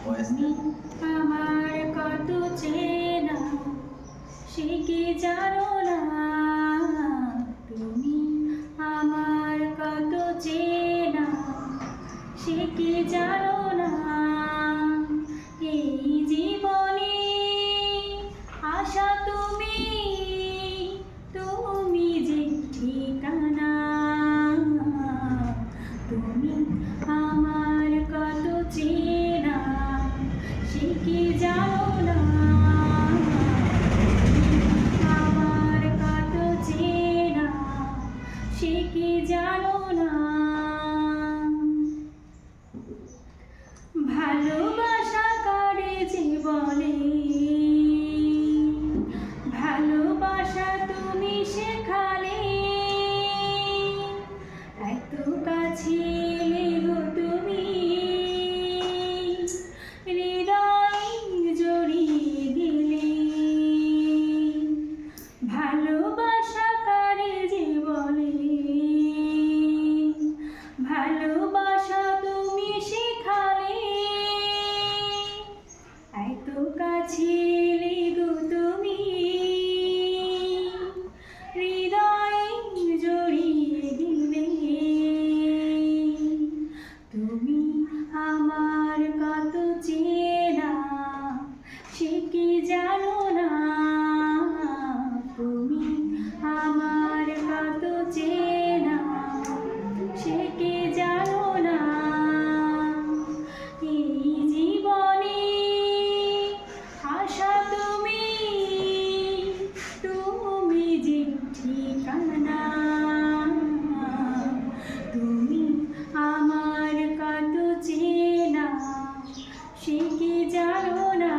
তুমি আমার কত চেনা সে কি জানো না, তুমি আমার কত চেনা সে কি জানো না। এই জীবনে আশা তুমি, তুমি যে ঠিকানা, তুমি আমার কত চেনা সে কি জানো না, আমার কত চেনা সে কি জানো না। ভালোবাসা কারে যে বলে, ভালোবাসা তুমি শেখালে, এত কাছে এলে তুমি হৃদয় জড়িয়ে দিলে। ভালোবাসা কারে যে বলে, ভালোবাসা তুমি শেখালে, এত কাছে এলে গো তুমি হৃদয় জড়িয়ে দিলে। তুমি আমার কত চেনা সে কি জানো না, তুমি আমার কত চেনা সে কি জানো না। এই জীবনে আশা তুমি, তুমি যে ঠিকানা, তুমি আমার কত চেনা সে কি জানো না।